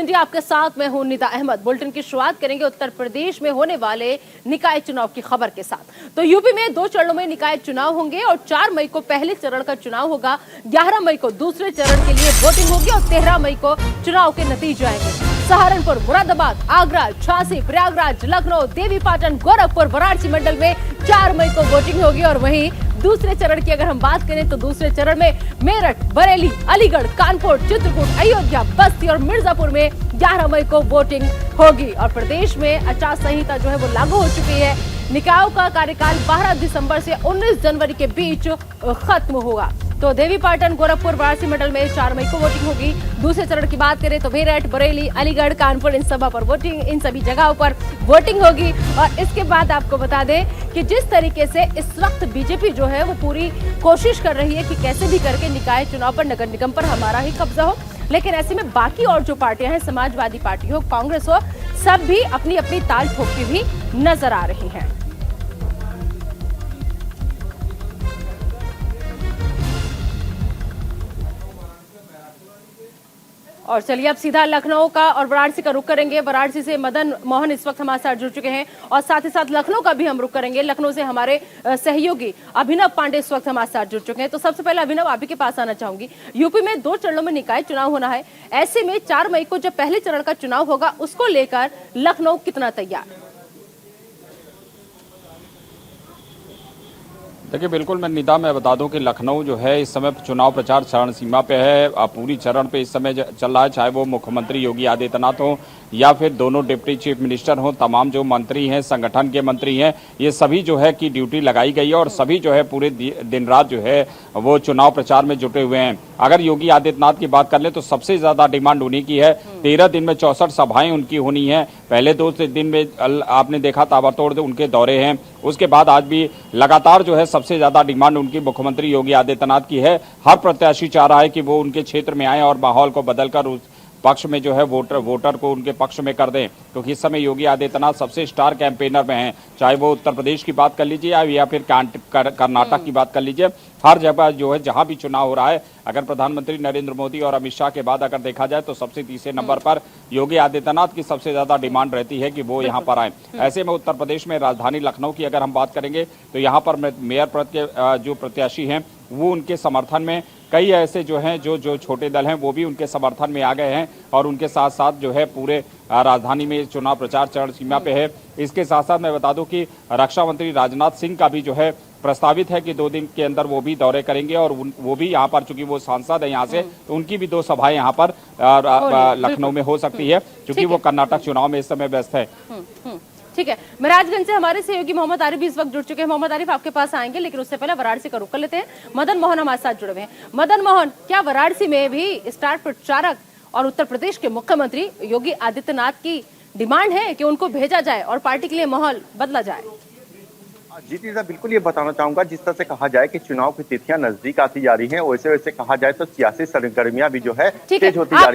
India आपके साथ मैं हूं निदा अहमद। बुलेटिन की शुरुआत करेंगे उत्तर प्रदेश में होने वाले निकाय चुनाव की खबर के साथ। तो यूपी में 2 चरणों में निकाय चुनाव होंगे और 4 मई को पहले चरण का चुनाव होगा, 11 मई को दूसरे चरण के लिए वोटिंग होगी और 13 मई को चुनाव के नतीजे आएंगे। सहारनपुर, मुरादाबाद, आगरा, झांसी, प्रयागराज, लखनऊ, देवीपाटन, गोरखपुर, वाराणसी मंडल में 4 मई को वोटिंग होगी। और वहीं दूसरे चरण की अगर हम बात करें तो दूसरे चरण में मेरठ, बरेली, अलीगढ़, कानपुर, चित्रकूट, अयोध्या, बस्ती और मिर्जापुर में 11 मई को वोटिंग होगी। और प्रदेश में आचार संहिता जो है वो लागू हो चुकी है। निकायों का कार्यकाल 12 दिसंबर से 19 जनवरी के बीच खत्म होगा। तो देवीपाटन, गोरखपुर, वाराणसी मंडल में 4 मई को वोटिंग होगी। दूसरे चरण की बात करें तो मेरठ, बरेली, अलीगढ़, कानपुर, इन सभी जगहों पर वोटिंग होगी। और इसके बाद आपको बता दें कि जिस तरीके से इस वक्त बीजेपी जो है वो पूरी कोशिश कर रही है कि कैसे भी करके निकाय चुनाव पर, नगर निगम पर हमारा ही कब्जा हो, लेकिन ऐसे में बाकी और जो पार्टियां हैं, समाजवादी पार्टी हो, कांग्रेस हो, सब भी अपनी अपनी ताल ठोकती हुई नजर आ रही हैं। और चलिए अब सीधा लखनऊ का और वाराणसी का रुख करेंगे। वाराणसी से मदन मोहन इस वक्त हमारे साथ जुड़ चुके हैं और साथ ही साथ लखनऊ का भी हम रुख करेंगे। लखनऊ से हमारे सहयोगी अभिनव पांडे इस वक्त हमारे साथ जुड़ चुके हैं। तो सबसे पहले अभिनव, आप ही के पास आना चाहूंगी। यूपी में 2 चरणों में निकाय चुनाव होना है, ऐसे में 4 मई को जब पहले चरण का चुनाव होगा, उसको लेकर लखनऊ कितना तैयार? देखिए, बिल्कुल मैं बता दूं कि लखनऊ जो है इस समय चुनाव प्रचार चरण सीमा पे है। पूरी चरण पे इस समय चल रहा है, चाहे वो मुख्यमंत्री योगी आदित्यनाथ हो या फिर दोनों डिप्टी चीफ मिनिस्टर हो, तमाम जो मंत्री हैं, संगठन के मंत्री हैं, ये सभी जो है की ड्यूटी लगाई गई है और सभी जो है पूरे दिन रात जो है वो चुनाव प्रचार में जुटे हुए हैं। अगर योगी आदित्यनाथ की बात कर ले तो सबसे ज्यादा डिमांड उन्हीं की है। 13 दिन में 64 सभाएं उनकी होनी है। पहले 2 दिन में आपने देखा ताबड़तोड़ उनके दौरे हैं। उसके बाद आज भी लगातार जो है सबसे ज्यादा डिमांड उनकी मुख्यमंत्री योगी आदित्यनाथ की है। हर प्रत्याशी चाह रहा है कि वो उनके क्षेत्र में आए और माहौल को बदलकर उस पक्ष में जो है वोटर को उनके पक्ष में कर दें, क्योंकि इस समय योगी आदित्यनाथ सबसे स्टार कैंपेनर में हैं। चाहे वो उत्तर प्रदेश की बात कर लीजिए या फिर कर्नाटक की बात कर लीजिए, हर जगह जो है जहां भी चुनाव हो रहा है, अगर प्रधानमंत्री नरेंद्र मोदी और अमित शाह के बाद अगर देखा जाए तो सबसे तीसरे नंबर पर योगी आदित्यनाथ की सबसे ज्यादा डिमांड रहती है कि वो यहाँ पर आए। ऐसे में उत्तर प्रदेश में राजधानी लखनऊ की अगर हम बात करेंगे तो यहाँ पर मेयर पद के जो प्रत्याशी हैं वो उनके समर्थन में, कई ऐसे जो हैं जो छोटे दल हैं वो भी उनके समर्थन में आ गए हैं और उनके साथ साथ जो है पूरे राजधानी में चुनाव प्रचार चरण सीमा पे है। इसके साथ साथ मैं बता दूं कि रक्षा मंत्री राजनाथ सिंह का भी जो है प्रस्तावित है कि 2 दिन के अंदर वो भी दौरे करेंगे और वो भी यहाँ पर, चूंकि वो सांसद है यहाँ से, तो उनकी भी 2 सभाएं यहाँ पर लखनऊ में हो सकती है, क्योंकि वो कर्नाटक चुनाव में इस समय व्यस्त है। ठीक है, महराजगंज से हमारे सहयोगी मोहम्मद आरिफ भी इस वक्त जुड़ चुके हैं। मोहम्मद आरिफ, आपके पास आएंगे, लेकिन उससे पहले वाराणसी का रुख कर लेते हैं। मदन मोहन हमारे साथ जुड़े हुए हैं। मदन मोहन, क्या वाराणसी में भी स्टार प्रचारक और उत्तर प्रदेश के मुख्यमंत्री योगी आदित्यनाथ की डिमांड है कि उनको भेजा जाए और पार्टी के लिए माहौल बदला जाए? जी निदा, बिल्कुल ये बताना चाहूंगा, जिस तरह से कहा जाए कि चुनाव की तिथियां नजदीक आती जा रही हैं, वैसे वैसे कहा जाए तो सियासी सरगर्मियां भी जो है तेज होती जा रही है।